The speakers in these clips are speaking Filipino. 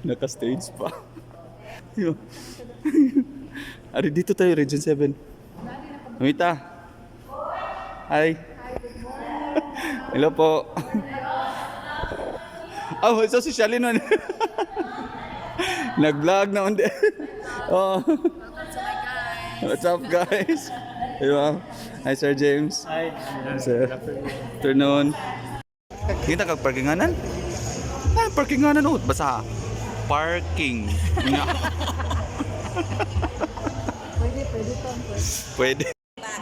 Naka-stage pa. Yun. Ari, dito tayo, Region 7. Mamita. Hi. Hello po. Oh, so sosyalin nun. Nag-vlog na undi. Oh. What's up, guys? Diba? Hi, Sir James. Hi. Sir. Afternoon. Kita kag parkinganan? Ah, parkinganan oh, basa. Parking. Nga. Pwede.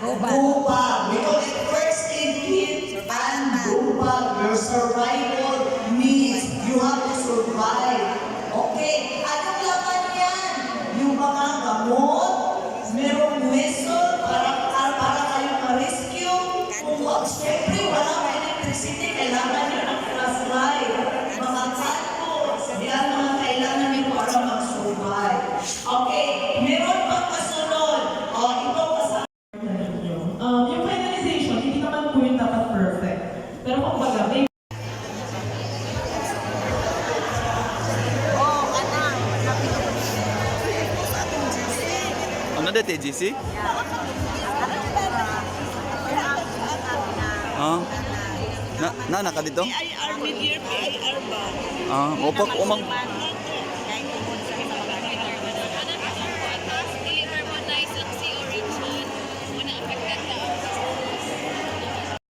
Dupa, because first aid kit and Dupa, your survival needs, you have to survive. Okay, anong laman yan? Yung mga gamot, merong whistle para kayo ma-rescue. Kung siyempre walang electricity, kailangan nyo ng flashlight. Mga candles, yan mga kailangan nyo para mag-survive. Okay, meron pang kasunod. Ito kasama. Yung finalization, hindi naman po yung dapat perfect. Pero kung baga, may Ano na TGC? Ah. Naka dito? PIR, mid-year PIR ba? Ah, opo, umang.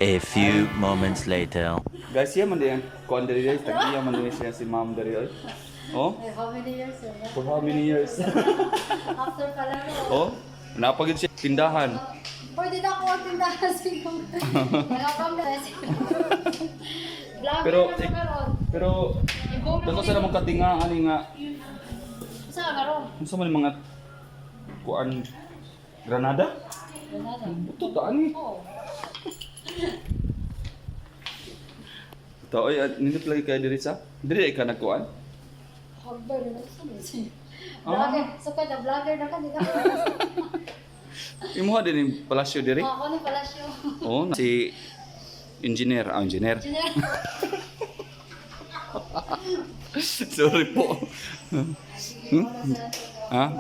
A few moments later. Guys, yan man din. Kuan diri guys, tagiya man din siya si Ma'am diri oy. Oh? How many years, sir? For how many years? After pala no? Oh? Napagid siya tindahan. Pwede na ako tindahan siguro. Nakapang na Pero Vlogger na karon. pero dito sa namang katinga ani nga Saan karon? unsa man yung mga kuan Granada? Granada. Buto ta ani. Oo. Ito ay nindot lagi kay diri sa. Diri ka nagkuan? Hagbar na sa siya. Ah. Vlogger. So kada vlogger na ka dito. Imuha din yung palasyo diri. Ako ni palasyo. Oh, si engineer, engineer. Engineer. Sorry po.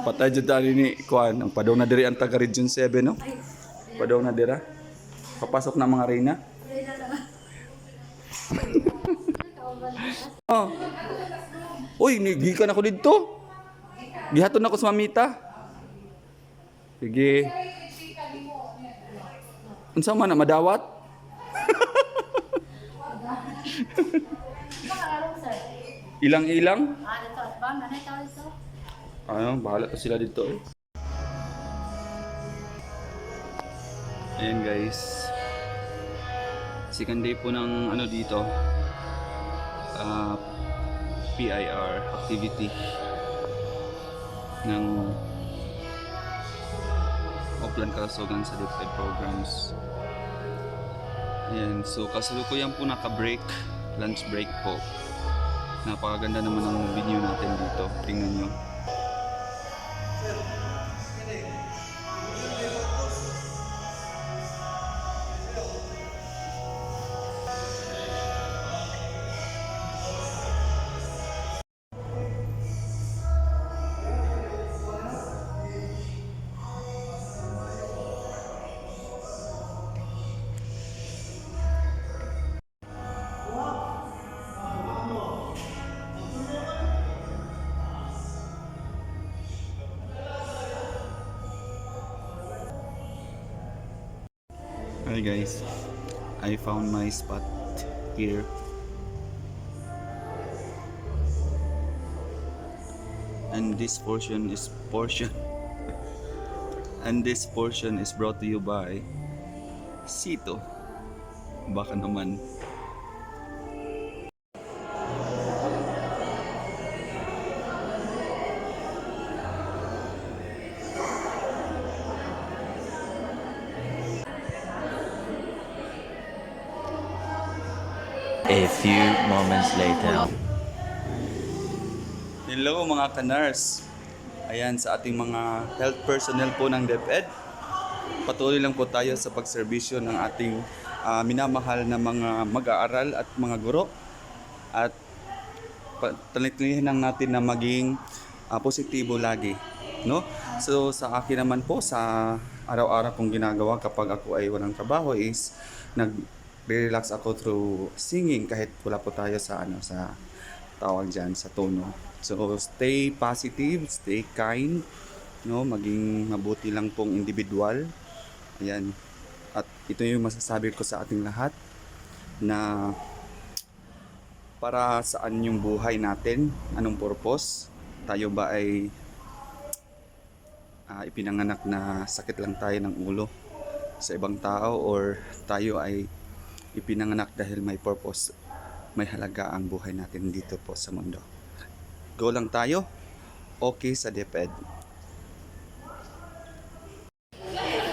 Patay jud tani ni kuan, ang padaw na diri ang taga Region 7 no. Padaw na dira. Papasok na mga reyna. Oh. Uy, gikan ako dito. Gihaton ako sa mamita. Sige. Unsa man na madawat? Karon sir. Ilang-ilang? Dito at bang na tayo so. Ano, bahala pa sila dito eh. Ayan guys. Second day po ng ano dito. PIR activity ng Oplan Karasogan sa DepEd programs. Ayan, so kasalukuyan po naka-break, lunch break po. Napakaganda naman ng video natin dito. Tingnan nyo. Hi guys, I found my spot here. And this portion is brought to you by Sito. Baka naman. A few moments later. Hello mga ka-nurse. Ayan sa ating mga health personnel po ng DepEd. Patuloy lang po tayo sa pagserbisyo ng ating minamahal na mga mag-aaral at mga guro. At Talihin natin na maging positibo lagi, no? So sa akin naman po, sa araw-araw kong ginagawa kapag ako ay walang trabaho is nag-relax ako through singing kahit wala po tayo sa sa tawag diyan sa tono. So stay positive, stay kind, no? Maging mabuti lang pong individual. Ayan. At ito yung masasabi ko sa ating lahat na para saan yung buhay natin, anong purpose, tayo ba ay ipinanganak na sakit lang tayo ng ulo sa ibang tao, or tayo ay ipinanganak dahil may purpose, may halaga ang buhay natin dito po sa mundo. Go lang tayo, okay sa DepEd.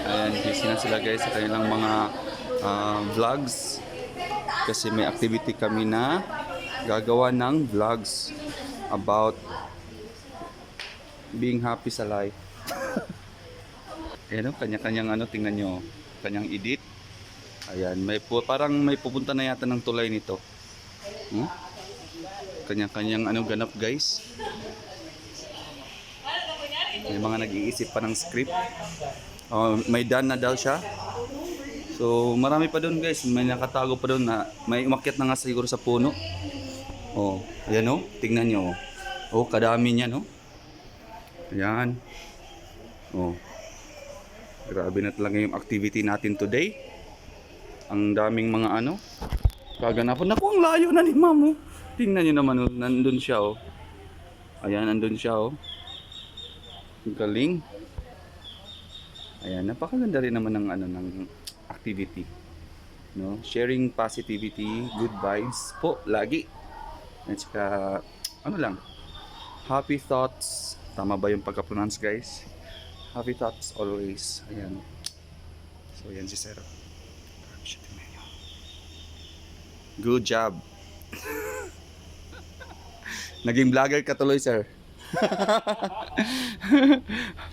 Ayan, busy na sila guys sa kanilang mga vlogs kasi may activity kami na gagawa ng vlogs about being happy sa life. Ayan o, kanya-kanyang tingnan nyo, kanyang edit. Ayan, parang may pupunta na yata ng tulay nito. Kanya-kanyang ganap guys. May mga nag-iisip pa ng script. May done na daw siya. So marami pa doon guys, may nakatago pa doon na may umakyat na nga siguro sa puno. Ayan o, tingnan nyo. Kadami niya no. Ayan. Grabe na talaga yung activity natin today. Ang daming mga kaganapan. Naku, ang layo na ni Ma'am. Tingnan nyo naman, nandun siya Ayan, nandun siya Ang galing. Ayan, napakaganda rin naman ng ng activity. No? Sharing positivity, good vibes po lagi. At saka lang, happy thoughts. Tama ba yung pagka-pronounce guys? Happy thoughts always. Ayan. So ayan si Sir. Good job. Naging vlogger ka tuloy, Sir.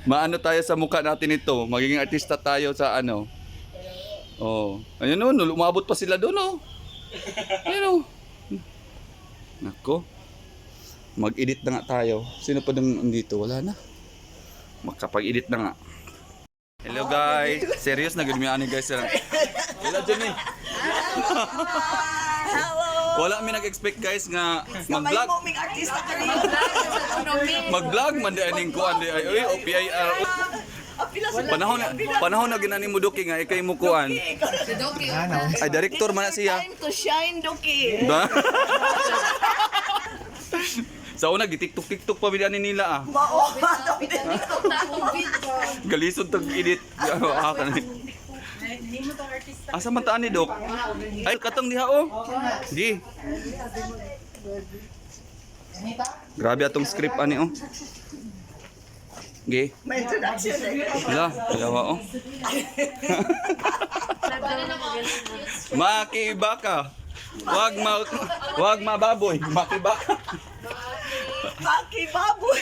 Maano tayo sa mukha natin ito. Magiging artista tayo sa Ayun lumabot pa sila doon Ayun Nako. Mag-edit na nga tayo. Sino pa doon dito? Wala na. Makapag-edit na nga. Hello guys. Serious na gudmian guys. Wala dyan Wala mi nag-expect guys nga mag-vlog. Mag-vlog man di aning ko andi ay OPIR. Panahon na ginani mo Duki nga ikay mo kuan. Si Doki. Ay director man na siya. Time to shine, Doki. Ba? Sa una gitiktok pa bilyan nila Galisod tag edit. Asa man taan ni Dok? Ay katong diha Di. Grabe atong script ani Gi. May introduction Wala, yawa Makibaka. Wag mababoy, makibaka. Maki baboy.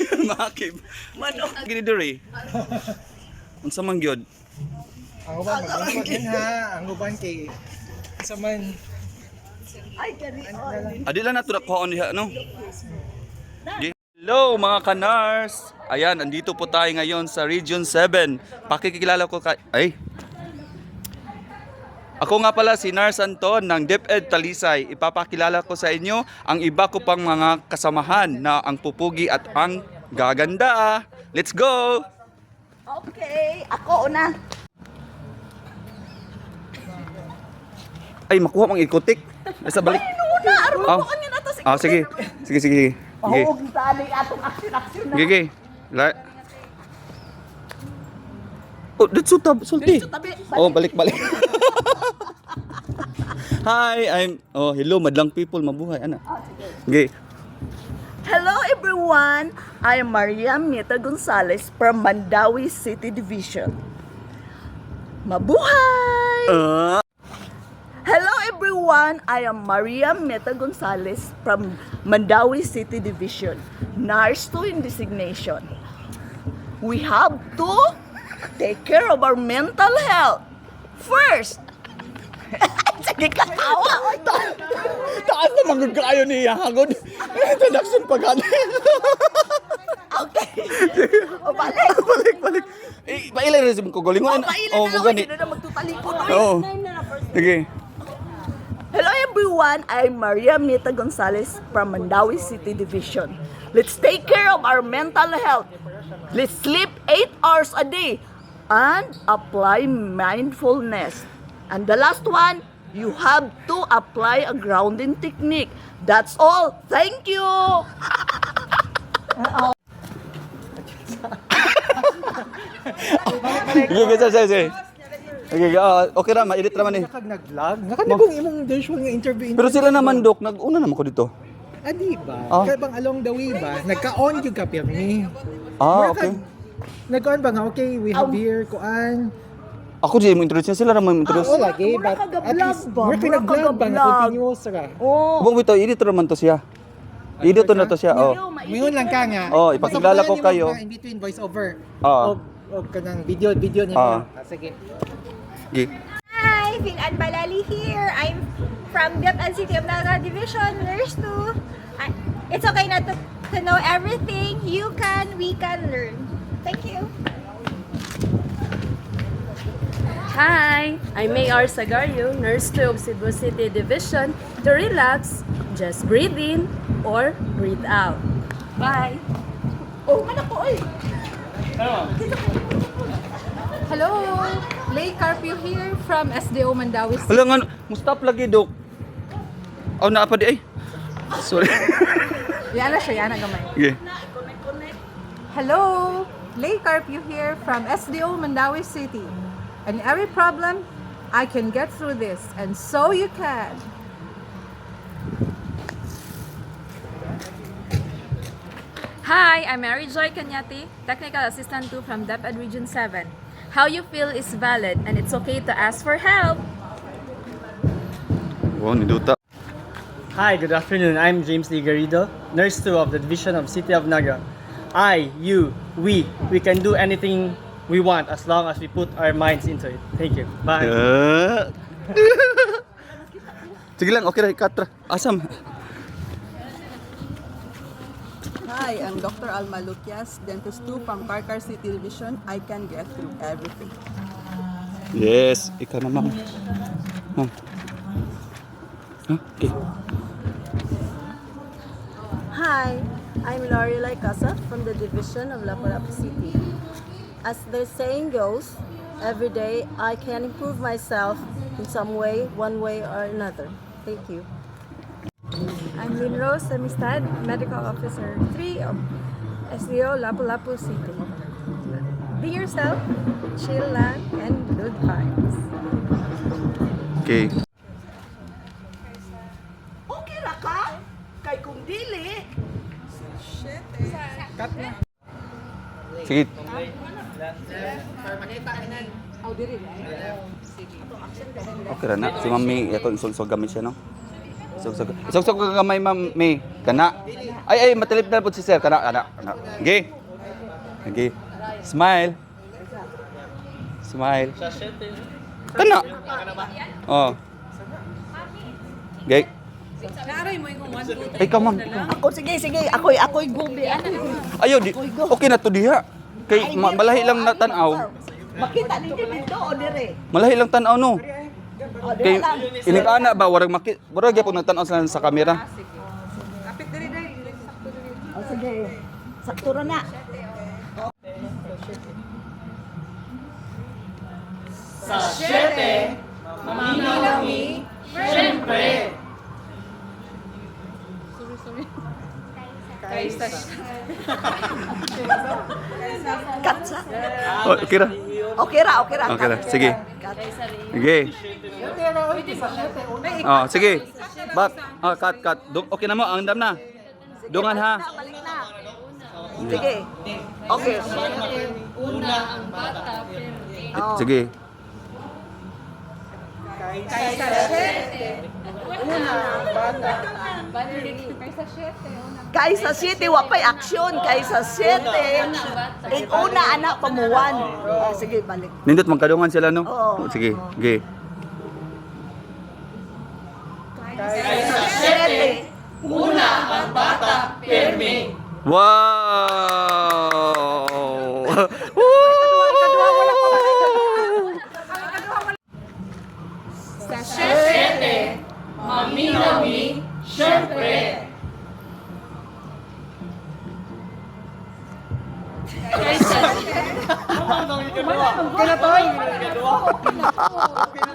Manok. Gini diri. Unsa man gyud? Ang uban maglingkod din ha. Ang uban kay sa man. Ay, gani. Adi lang nato nakuhaon diha no. Hello mga kanars. Ayan, andito po tayo ngayon sa Region 7. Pakikilala ko Ako nga pala si Nars Anton ng DepEd Talisay. Ipapakilala ko sa inyo ang iba ko pang mga kasamahan na ang pupugi at ang gaganda. Let's go! Okay, ako una. Ay, makuha mang ikotik. Nasa balik. Una, aron mo kanina na to. Sige. Sige. Huwag tali atong action na. Sige. Dito sulti. Tabi. Balik. Hi, hello madlang people, mabuhay ana. Okay. Hello everyone, I am Maria Mita Gonzalez from Mandawi City Division. Mabuhay! Hello everyone, I am Maria Mita Gonzalez from Mandawi City Division, Nurse 2 in designation. We have to take care of our mental health first. Sige ka, tawa! Taas na magod kayo niya, hagod. Introduction pa gani. Okay. O, balik. Balik. Eh, pailay rin ko gulingon. Pailan Oh, na gani. ako, hindi na magtutalikod. Oo. Sige. Hello everyone, I'm Maria Mita Gonzalez from Mandawi City Division. Let's take care of our mental health. Let's sleep 8 hours a day and apply mindfulness. And the last one, you have to apply a grounding technique. That's all. Thank you. Sige. Okay, okay ra, ma-edit ra man eh. Nakag nag-vlog. Nakanagong imong usual nga interview. Pero sila naman, Dok, nag-una naman ko dito. di ba? Ah. Kaya bang along the way ba? Nagka-on yung ka pirmi. Ah, okay. Nag-on ba nga, okay, we have here, kuan. Ako di mo introduce niya, sila ra mo introduce. Oo, lagi. Mura But ka at least, ga-vlog ba? mura pinag-vlog ba nga, Mura ka continuous ra. Oh. Bong bitaw, edit ra man to siya. Edit to na to siya, oh. Ngayon lang ka nga. Oh, ipakilala ko So, kayo. in between voice over. Ah. O kanang video niya. Ah. Sige. Okay. Hi, Phil-Ann Balali here. I'm from DepEd City of Naga Division, Nurse 2. It's okay not to know everything. You can, we can learn. Thank you. Hi, I'm Mayor Sagario, Nurse 2 of Cebu City Division. To relax, just breathe in or breathe out. Bye! Oh, mana po eh. Hello! Lay Carpio here from SDO Mandawi City. Wala nga, mustap lagi, Dok. Oh, naa pa di ay. Sorry. Yana siya, yana gamay. Okay. Hello! Lay Carpio here from SDO Mandawi City. And every problem, I can get through this. And so you can. Hi, I'm Mary Joy Kanyati, Technical Assistant 2 from DepEd Region 7. How you feel is valid and it's okay to ask for help. Wow, ni Duta. Hi, good afternoon. I'm James Lee Garrido, Nurse 2 of the Division of City of Naga. I, you, we can do anything we want as long as we put our minds into it. Thank you. Bye. Sige lang, okay ra, ikatra. Asam. Hi, I'm Dr. Alma Lucias, Dentist 2 from Karkar City Division. I can get through everything. Yes, ikaw naman. Huh? Okay. Hi, I'm Lorelai Casa from the Division of Lapu-Lapu City. As the saying goes, every day I can improve myself in some way, one way or another. Thank you. I'm Lynn Rose Amistad, Medical Officer 3 of SDO Lapu-Lapu City. Be yourself, chill lang, and good vibes. Okay. Okay ra ka? Kay kung dili. Sige. Okay ra na. Si Mami, ito isog-isog gamit siya, no? Isog-isog ka gamay, Ma'am May. Kana. Ay, matilip na po si Sir. Kana. Okay. Okay. Smile. Smile. Kana. Oh. Okay. Ikaw, Ma'am. Ikaw. Ako, sige. Ako'y gubi. Ayaw, okay na to diha. Kay malahi lang na tanaw. Makita ninyo dito o dire? Malahi lang tanaw, no? O Kay dire lang. inig-ana ba warag gyapon nagtan-aw sa kamera. O sige. Sakto ra na. Katsa. Oh, okay ra. Okay ra. Okay ra. Sige. Sige. Oh, sige. Back. Cut. Okay na mo, ang dam na. Dungan ha. Balik na. Sige. Okay. Sige. Kaysa City, wapay aksyon. Kaysa City, una anak pamuwan. Sige, balik. Nindot magkadungan sila, no? Oo. Sige. Okay. Wow! Kedua.